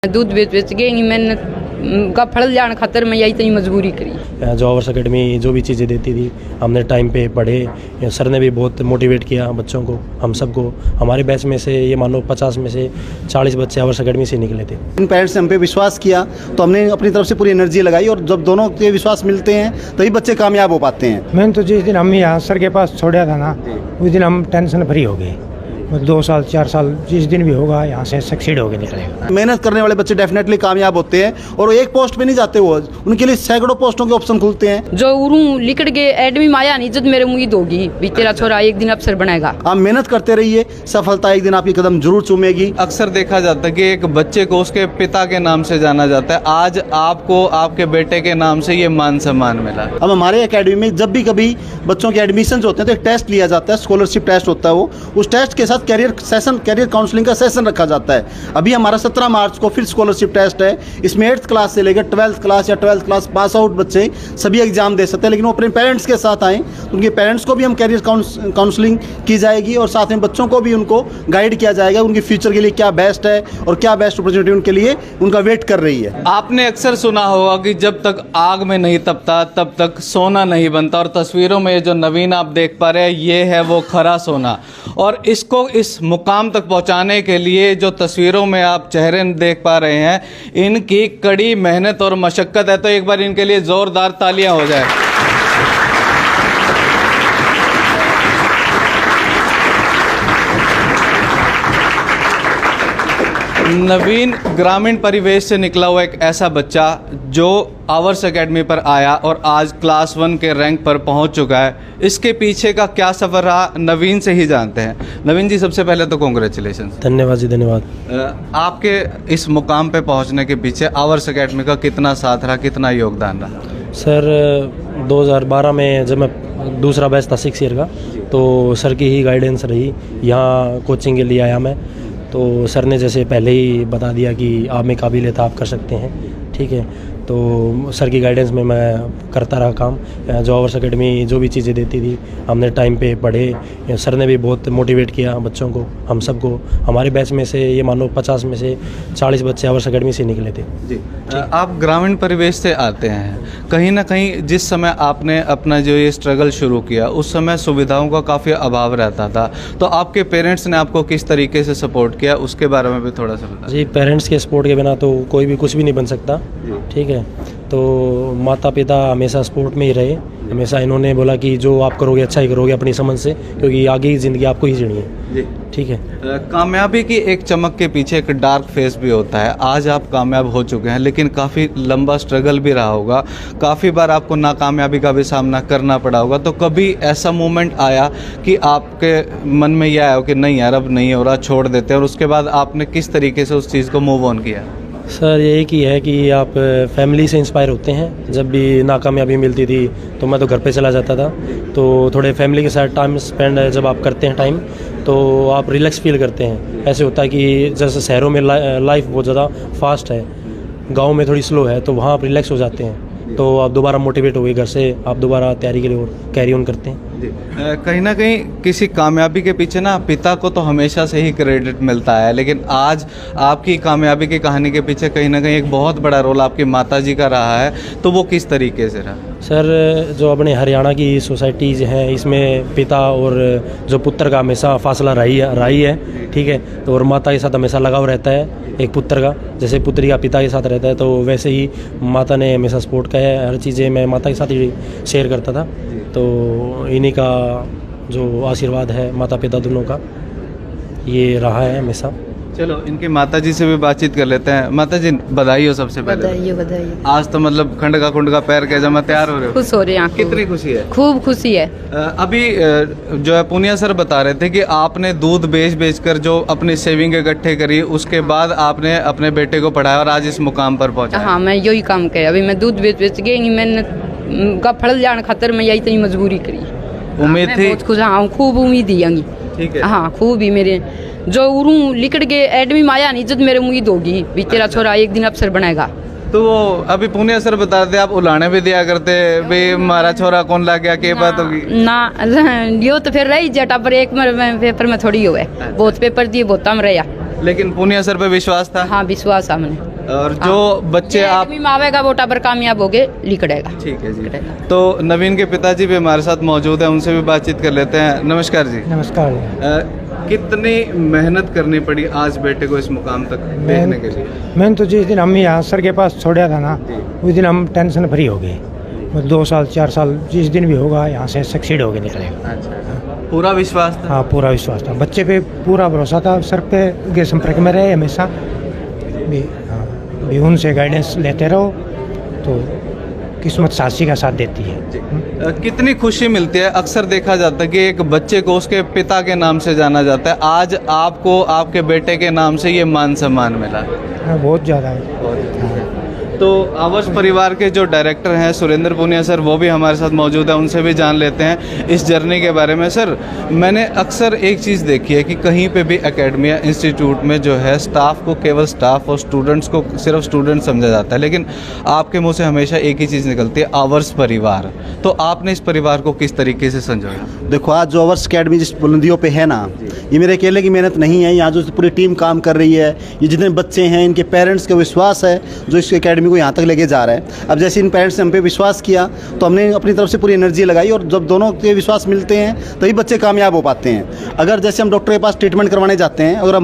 दूध बेच बेच के मैंने का फल जान खातर मैं यही इतनी मजबूरी करी। जो आवर्स अकेडमी जो भी चीज़ें देती थी हमने टाइम पे पढ़े। सर ने भी बहुत मोटिवेट किया बच्चों को, हम सबको। हमारे बैच में से ये मान लो 50 में से 40 बच्चे आवर्स अकेडमी से निकले थे। इन पेरेंट्स ने हम पे विश्वास किया तो हमने अपनी तरफ से पूरी एनर्जी लगाई, और जब दोनों के विश्वास मिलते हैं तभी बच्चे कामयाब हो पाते हैं। मैंने तो जिस दिन हम यहाँ सर के पास छोड़ा था ना, उस दिन हम टेंशन फ्री हो गए। 2 साल 4 साल जिस दिन भी होगा यहाँ से सक्सीड होके निकलेगा। मेहनत करने वाले बच्चे डेफिनेटली कामयाब होते हैं, और एक पोस्ट पे नहीं जाते वो, उनके लिए सैकड़ों पोस्टों के ऑप्शन खुलते हैं। जो उरू लिकड़ के एडमी माया नहीं जब मेरे उम्मीद होगी भी तेरा छोरा एक दिन अफसर बनेगा। आप मेहनत करते रहिए, सफलता एक दिन आपकी कदम जरूर चूमेगी। अक्सर देखा जाता है कि एक बच्चे को उसके पिता के नाम से जाना जाता है। आज आपको आपके बेटे के नाम से ये मान सम्मान मिला। अब हमारे एकेडमी में जब भी कभी बच्चों के एडमिशन होते हैं तो एक टेस्ट लिया जाता है, स्कॉलरशिप टेस्ट होता है वो। उस टेस्ट के साथ कैरियर काउंसलिंग का सेशन रखा जाता है। अभी हमारा 17 मार्च को फिर स्कॉलरशिप टेस्ट है। इसमें 8th क्लास से लेकर 12th क्लास या 12th क्लास पास आउट बच्चे सभी एग्जाम दे सकते हैं, लेकिन वो अपने पेरेंट्स के साथ आएँ। उनके पेरेंट्स को भी हम कैरियर काउंसलिंग की जाएगी, और साथ में बच्चों को भी उनको गाइड किया जाएगा उनके फ्यूचर के लिए क्या बेस्ट है और क्या बेस्ट अपॉर्चुनिटी उनके लिए उनका वेट कर रही है। आपने अक्सर सुना होगा कि जब तक आग में नहीं तपता तब तक सोना नहीं बनता, और तस्वीरों में जो नवीन आप देख पा रहे हैं ये है वो खरा सोना। और इसको इस मुकाम तक पहुंचाने के लिए जो तस्वीरों में आप चेहरे देख पा रहे हैं, इनकी कड़ी मेहनत और मशक्कत है। तो एक बार इनके लिए जोरदार तालियां हो जाए। नवीन ग्रामीण परिवेश से निकला हुआ एक ऐसा बच्चा जो आवर्स एकेडमी पर आया और आज क्लास 1 के रैंक पर पहुंच चुका है। इसके पीछे का क्या सफ़र रहा नवीन से ही जानते हैं। नवीन जी, सबसे पहले तो कॉन्ग्रेचुलेशन। धन्यवाद जी, धन्यवाद। आपके इस मुकाम पे पहुंचने के पीछे आवर्स एकेडमी का कितना साथ रहा, कितना योगदान रहा? सर 2012 में जब मैं दूसरा बैच था 6 ईयर का, तो सर की ही गाइडेंस रही। यहाँ कोचिंग के लिए आया मैं, तो सर ने जैसे पहले ही बता दिया कि आप में काबिलियत आप कर सकते हैं, ठीक है। तो सर की गाइडेंस में मैं करता रहा काम। जो आवर्स अकेडमी जो भी चीज़ें देती थी हमने टाइम पे पढ़े। सर ने भी बहुत मोटिवेट किया बच्चों को, हम सबको। हमारे बैच में से ये मान लो 50 में से 40 बच्चे आवर्स अकेडमी से निकले थे। जी, आप ग्रामीण परिवेश से आते हैं। कहीं ना कहीं जिस समय आपने अपना जो ये स्ट्रगल शुरू किया उस समय सुविधाओं का काफ़ी अभाव रहता था, तो आपके पेरेंट्स ने आपको किस तरीके से सपोर्ट किया उसके बारे में भी थोड़ा सा बताइए। जी, पेरेंट्स के सपोर्ट के बिना तो कोई भी कुछ भी नहीं बन सकता, ठीक है। तो माता पिता हमेशा सपोर्ट में ही रहे। हमेशा इन्होंने बोला कि जो आप करोगे अच्छा ही करोगे अपनी समझ से, क्योंकि आगे की ज़िंदगी आपको ही जीनी है, ठीक है। कामयाबी की एक चमक के पीछे एक डार्क फेस भी होता है। आज आप कामयाब हो चुके हैं, लेकिन काफ़ी लंबा स्ट्रगल भी रहा होगा। काफ़ी बार आपको नाकामयाबी का भी सामना करना पड़ा होगा। तो कभी ऐसा मोमेंट आया कि आपके मन में यह आया हो कि नहीं यार अब नहीं हो रहा, छोड़ देते हैं, और उसके बाद आपने किस तरीके से उस चीज़ को मूव ऑन किया? सर यही की है कि आप फैमिली से इंस्पायर होते हैं। जब भी नाकामयाबी मिलती थी तो मैं तो घर पे चला जाता था। तो थोड़े फैमिली के साथ टाइम स्पेंड जब आप करते हैं टाइम, तो आप रिलैक्स फील करते हैं। ऐसे होता है कि जैसे शहरों में लाइफ बहुत ज़्यादा फास्ट है, गांव में थोड़ी स्लो है, तो वहाँ आप रिलैक्स हो जाते हैं। तो आप दोबारा मोटिवेट हो गए, घर से आप दोबारा तैयारी के लिए और कैरी ऑन करते हैं। कहीं ना कहीं किसी कामयाबी के पीछे ना पिता को तो हमेशा से ही क्रेडिट मिलता है, लेकिन आज आपकी कामयाबी की कहानी के पीछे कहीं ना कहीं एक बहुत बड़ा रोल आपकी माताजी का रहा है। तो वो किस तरीके से रहा? सर जो अपने हरियाणा की सोसाइटीज़ हैं इसमें पिता और जो पुत्र का हमेशा फासला रही है, ठीक है। तो और माता के साथ हमेशा लगाव रहता है एक पुत्र का, जैसे पुत्री का पिता के साथ रहता है, तो वैसे ही माता ने हमेशा सपोर्ट किया है। हर चीज़ें मैं माता के साथ ही शेयर करता था। तो इन्हीं का जो आशीर्वाद है माता पिता दोनों का, ये रहा है हमेशा। चलो इनकी माताजी से भी बातचीत कर लेते हैं। माताजी बधाई हो सबसे पहले। बधाई। आज तो मतलब खंड का पैर के जमा तैयार हो रहे हो। खुश हो रहे हैं। कितनी खुशी है? खूब खुशी है। अभी जो है पुनिया सर बता रहे थे कि आपने दूध बेच कर जो अपनी सेविंग इकट्ठे करी, उसके बाद आपने अपने बेटे को पढ़ाया और आज इस मुकाम पर पहुंचा। हाँ, मैं यही काम किया। अभी मैं दूध बेच के मैंने का फल जान खातर मैं यही इतनी मजबूरी करी। उम्मीद थी? बहुत खुश। हाँ, खूब उम्मीद ही। ठीक है। हाँ, खूब ही। मेरे जो उरू लिकड़ के एडमी माया नहीं जब मेरे उम्मीद होगी भी तेरा छोरा एक दिन अफसर बनेगा। तो अभी पुनिया सर बता रहे थे आप उलाने भी दिया करते भाई हमारा छोरा कौन ला गया, क्या बात होगी ना। यो तो फिर रही जटा पर एक पेपर में थोड़ी हुआ है। बहुत पेपर दिए, बहुत कम रहा। लेकिन पुनिया सर पे विश्वास था। हाँ विश्वास है हमने। और जो बच्चे आप में आवेगा वो टाबर कामयाब हो गए लिखड़ेगा। ठीक है जी। तो नवीन के पिताजी भी हमारे साथ मौजूद हैं, उनसे भी बातचीत कर लेते हैं। नमस्कार जी। नमस्कार। कितनी मेहनत करनी पड़ी आज बेटे को इस मुकाम तक देखने के लिए? मैंने तो जिस दिन अम्मी यहाँ सर के पास छोड़ा था ना, उस दिन हम टेंशन फ्री हो गए। 2 साल 4 साल जिस दिन भी होगा यहाँ से सक्सीड हो गए निकलेगा। अच्छा, पूरा विश्वास था? हाँ पूरा विश्वास था, बच्चे पे पूरा भरोसा था। सर पे के संपर्क में रहे हमेशा भी उनसे गाइडेंस लेते रहो तो किस्मत सासी का साथ देती है। कितनी खुशी मिलती है। अक्सर देखा जाता है कि एक बच्चे को उसके पिता के नाम से जाना जाता है, आज आपको आपके बेटे के नाम से ये मान सम्मान मिला। हाँ बहुत ज़्यादा है। तो आवर्स परिवार के जो डायरेक्टर हैं सुरेंद्र पुनिया सर, वो भी हमारे साथ मौजूद हैं, उनसे भी जान लेते हैं इस जर्नी के बारे में। सर, मैंने अक्सर एक चीज़ देखी है कि कहीं पे भी एकेडमी या इंस्टीट्यूट में जो है स्टाफ को केवल स्टाफ और स्टूडेंट्स को सिर्फ स्टूडेंट समझा जाता है, लेकिन आपके मुंह से हमेशा एक ही चीज़ निकलती है, आवर्स परिवार। तो आपने इस परिवार को किस तरीके से संजोया? देखो आज जो आवर्स अकेडमी जिस बुलंदियों पे है ना, ये मेरे अकेले की मेहनत नहीं है। यहाँ जो पूरी टीम काम कर रही है, ये जितने बच्चे हैं, इनके पेरेंट्स का विश्वास है जो इस अकेडमी को यहाँ तक लेके जा रहा है। अब जैसे इन पेरेंट्स ने हम पे विश्वास किया तो हमने अपनी तरफ से पूरी एनर्जी लगाई, और जब दोनों के विश्वास मिलते हैं तभी बच्चे कामयाब हो पाते हैं। अगर जैसे हम डॉक्टर के पास ट्रीटमेंट करवाने जाते हैं, अगर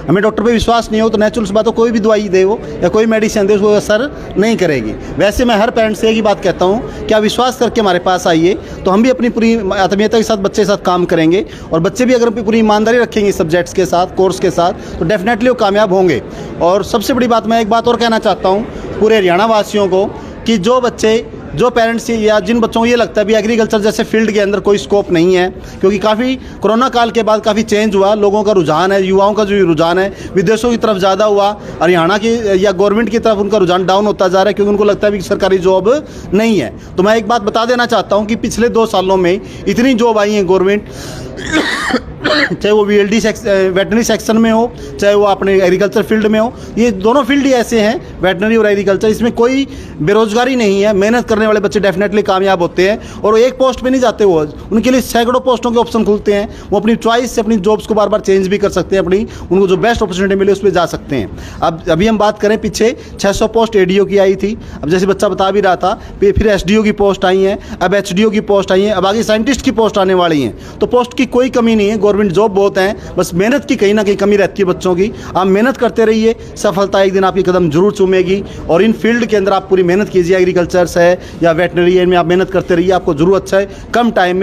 हमें डॉक्टर पे विश्वास नहीं हो तो नेचुरल बात हो, कोई भी दवाई दे वो या कोई मेडिसिन दे, उसको असर नहीं करेगी। वैसे मैं हर पेरेंट्स से एक ही बात कहता हूँ कि आप विश्वास करके हमारे पास आइए, तो हम भी अपनी पूरी आत्मीयता के साथ बच्चे के साथ काम करेंगे, और बच्चे भी अगर पूरी ईमानदारी रखेंगे सब्जेक्ट्स के साथ, कोर्स के साथ, तो डेफिनेटली वो कामयाब होंगे। और सबसे बड़ी बात, मैं एक बात और कहना चाहता हूँ पूरे हरियाणा वासियों को कि जो बच्चे, जो पेरेंट्स या जिन बच्चों को ये लगता है भी एग्रीकल्चर जैसे फील्ड के अंदर कोई स्कोप नहीं है, क्योंकि काफ़ी कोरोना काल के बाद काफ़ी चेंज हुआ, लोगों का रुझान है, युवाओं का जो रुझान है विदेशों की तरफ ज़्यादा हुआ, हरियाणा की या गवर्नमेंट की तरफ उनका रुझान डाउन होता जा रहा है, क्योंकि उनको लगता है कि सरकारी जॉब नहीं है। तो मैं एक बात बता देना चाहता हूँ कि पिछले 2 सालों में इतनी जॉब आई हैं गवर्नमेंट, चाहे वो VLD वेटनरी सेक्शन में हो, चाहे वो अपने एग्रीकल्चर फील्ड में हो, ये दोनों फील्ड ही ऐसे हैं, वेटनरी और एग्रीकल्चर, इसमें कोई बेरोजगारी नहीं है। मेहनत करने वाले बच्चे डेफिनेटली कामयाब होते हैं, और वो एक पोस्ट पे नहीं जाते, वो उनके लिए सैकड़ों पोस्टों के ऑप्शन खुलते हैं। वो अपनी चॉइस से अपनी जॉब्स को बार बार चेंज भी कर सकते हैं, अपनी उनको जो बेस्ट अपॉर्चुनिटी मिले उस पर जा सकते हैं। अब अभी हम बात करें, पीछे 600 पोस्ट ADO की आई थी, अब जैसे बच्चा बता भी रहा था, फिर SDO की पोस्ट आई हैं, अब HDO की पोस्ट आई हैं, अब आगे साइंटिस्ट की पोस्ट आने वाली हैं। तो पोस्ट की कोई कमी नहीं है, गवर्नमेंट जॉब बहुत हैं, बस मेहनत की कहीं ना कहीं कमी रहती है बच्चों की। आप मेहनत करते रहिए, सफलता एक दिन आपकी कदम जरूर चूमेगी। और इन फील्ड के अंदर आप पूरी मेहनत कीजिए, एग्रीकल्चर है या वेटनरी है, में आप मेहनत करते रहिए, आपको जरूर अच्छा है, कम टाइम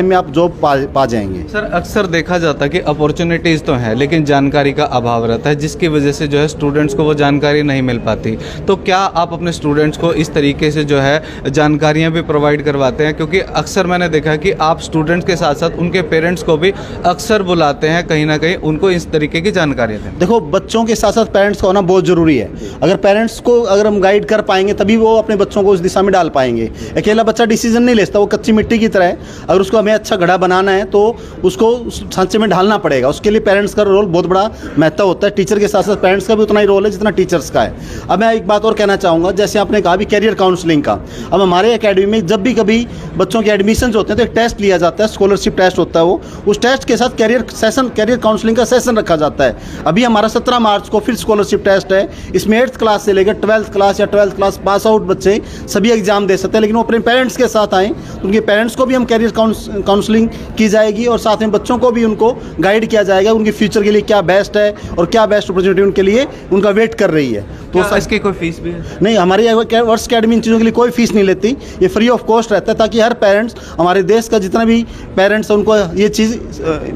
में आप जॉब पा जाएंगे। सर, अक्सर देखा जाता है कि अपॉर्चुनिटीज़ तो हैं, लेकिन जानकारी का अभाव रहता है, जिसकी वजह से जो है स्टूडेंट्स को वो जानकारी नहीं मिल पाती। तो क्या आप अपने स्टूडेंट्स को इस तरीके से जो है जानकारियाँ भी प्रोवाइड करवाते हैं? क्योंकि अक्सर मैंने देखा है कि आप स्टूडेंट्स के साथ साथ उनके पेरेंट्स को भी अक्सर बुलाते हैं, कहीं ना कहीं उनको इस तरीके की जानकारी दें। देखो, बच्चों के साथ साथ पेरेंट्स का होना बहुत ज़रूरी है। अगर पेरेंट्स को अगर हम गाइड कर पाएंगे तभी वो अपने बच्चों को उस दिशा में डाल पाएंगे। अकेला बच्चा डिसीजन नहीं लेता, वो कच्ची मिट्टी की तरह है। अगर उसको हमें अच्छा घड़ा बनाना है तो उसको उस सांचे में ढालना पड़ेगा, उसके लिए पेरेंट्स का रोल बहुत बड़ा महत्व होता है। टीचर के साथ साथ पेरेंट्स का भी उतना ही रोल है जितना टीचर्स का है। अब मैं एक बात और कहना चाहूँगा, जैसे आपने कहा भी कैरियर काउंसलिंग का, अब हमारे अकेडमी में जब भी कभी बच्चों के एडमिशन होते हैं तो एक टेस्ट लिया जाता है, स्कॉलरशिप टेस्ट होता है वो, उस टेस्ट के साथ कैरियर काउंसलिंग का सेशन रखा जाता है। अभी हमारा 17 मार्च को फिर स्कॉलरशिप टेस्ट है, इसमें 8th क्लास से लेकर 12th क्लास या 12th क्लास पास आउट बच्चे सभी एग्जाम दे सकते हैं, लेकिन वो अपने पेरेंट्स के साथ आएँ, उनके पेरेंट्स को भी हम कैरियर काउंसलिंग की जाएगी, और साथ में बच्चों को भी उनको गाइड किया जाएगा उनके फ्यूचर के लिए क्या बेस्ट है और क्या बेस्ट अपॉर्चुनिटी उनके लिए उनका वेट कर रही है। तो इसकी कोई फीस भी है? नहीं, हमारी वर्ष अकेडमी इन चीज़ों के लिए कोई फीस नहीं लेती, ये फ्री ऑफ कॉस्ट रहता है, ताकि हर पेरेंट्स, हमारे देश का जितना भी पेरेंट्स है, उनको ये चीज़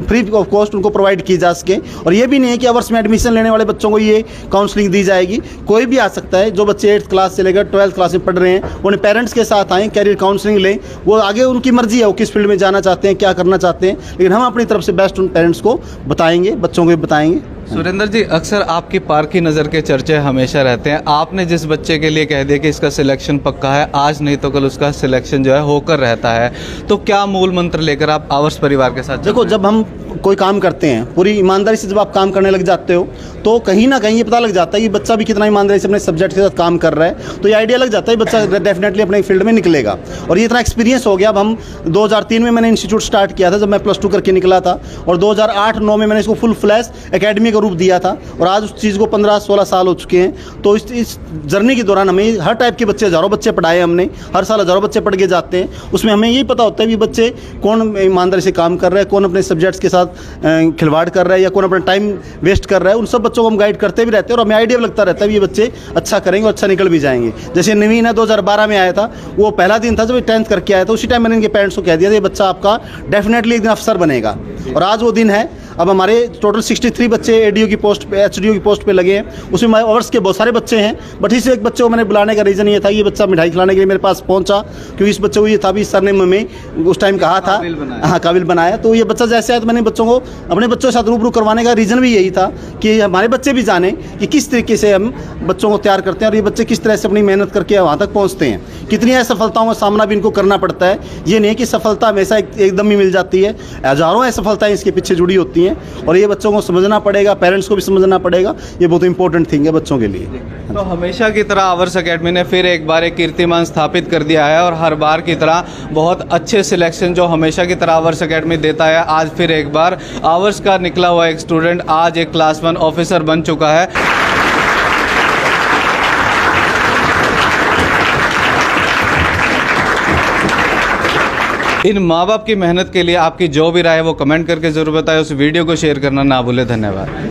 फ्री ऑफ कॉस्ट उनको प्रोवाइड की जा सके। और ये भी नहीं है कि वर्ष में एडमिशन लेने वाले बच्चों को ये काउंसलिंग दी जाएगी, कोई भी आ सकता है। जो बच्चे 8th क्लास से लेकर 12th क्लास में पढ़ रहे हैं वो अपने पेरेंट्स के साथ आएँ, कैरियर काउंसलिंग लें, वो आगे उनकी मर्जी है वो किस फील्ड में जाना चाहते हैं, क्या करना चाहते हैं, लेकिन हम अपनी तरफ से बेस्ट उन पेरेंट्स को बताएंगे, बच्चों को बताएंगे। सुरेंद्र जी, अक्सर आपकी पार्क की नज़र के चर्चे हमेशा रहते हैं। आपने जिस बच्चे के लिए कह दिया कि इसका सिलेक्शन पक्का है, आज नहीं तो कल उसका सिलेक्शन जो है होकर रहता है, तो क्या मूल मंत्र लेकर आप आवर्स परिवार के साथ? देखो, जब हम कोई काम करते हैं, पूरी ईमानदारी से जब आप काम करने लग जाते हो तो कहीं ना कहीं ये पता लग जाता है कि बच्चा भी कितना ईमानदारी से अपने सब्जेक्ट के साथ काम कर रहा है, तो ये आइडिया लग जाता है बच्चा डेफिनेटली अपने फील्ड में निकलेगा। और ये इतना एक्सपीरियंस हो गया। अब हम 2003 में मैंने इंस्टीट्यूट स्टार्ट किया था जब मैं +2 करके निकला था, और 2008-9 में मैंने इसको फुल फ्लैश एकेडमी का रूप दिया था, और आज उस चीज़ को 15-16 साल हो चुके हैं। तो इस जर्नी के दौरान हमें हर टाइप के बच्चे, हज़ारों बच्चे पढ़ाए हमने, हर साल हज़ारों बच्चे पढ़ के जाते हैं। उसमें हमें यही पता होता है कि बच्चे कौन ईमानदारी से काम कर रहा है, कौन अपने सब्जेक्ट्स के साथ खिलवाड़ कर रहा है, या कौन अपना टाइम वेस्ट कर रहा है। उन सब बच्चों को हम गाइड करते भी रहते हैं, और हमें आइडिया लगता रहता है ये बच्चे अच्छा करेंगे और अच्छा निकल भी जाएंगे। जैसे नवीन है, 2012 में आया था, वो पहला दिन था जब 10th करके आया था, उसी टाइम मैंने इनके पेरेंट्स को कह दिया था ये बच्चा आपका डेफिनेटली एक दिन अफसर बनेगा, और आज वो दिन है। अब हमारे टोटल 63 बच्चे एडीओ की पोस्ट पे, एचडीओ की पोस्ट पे लगे हैं। उसमें हमारे ओवर्स के बहुत सारे बच्चे हैं, बट इस एक बच्चे को मैंने बुलाने का रीज़न ये था, ये बच्चा मिठाई खिलाने के लिए मेरे पास पहुंचा, क्योंकि इस बच्चे को ये था भी सर ने हमें उस टाइम कहा था, हाँ काबिल बनाया। तो ये बच्चा जैसे आया तो मैंने बच्चों को, अपने बच्चों के साथ रूबरू करवाने का रीज़न भी यही था कि हमारे बच्चे भी जाने कि किस तरीके से हम बच्चों को तैयार करते हैं, और ये बच्चे किस तरह से अपनी मेहनत करके वहाँ तक पहुँचते हैं। कितनी असफलताओं का सामना भी इनको करना पड़ता है। ये नहीं कि सफलता हमेशा एकदम ही मिल जाती है, हज़ारों असफलताएँ इसके पीछे जुड़ी होती हैं, और ये बच्चों को समझना पड़ेगा, पेरेंट्स को भी समझना पड़ेगा। ये बहुत इंपॉर्टेंट थिंग है बच्चों के लिए। तो हमेशा की तरह आवर्स एकेडमी ने फिर एक बार एक कीर्तिमान स्थापित कर दिया है, और हर बार की तरह बहुत अच्छे सिलेक्शन जो हमेशा की तरह आवर्स एकेडमी देता है, आज फिर एक बार आवर्स का निकला हुआ एक स्टूडेंट आज एक क्लास 1 ऑफिसर बन चुका है। इन माँ बाप की मेहनत के लिए आपकी जो भी राय है वो कमेंट करके ज़रूर बताएं। उस वीडियो को शेयर करना ना भूलें। धन्यवाद।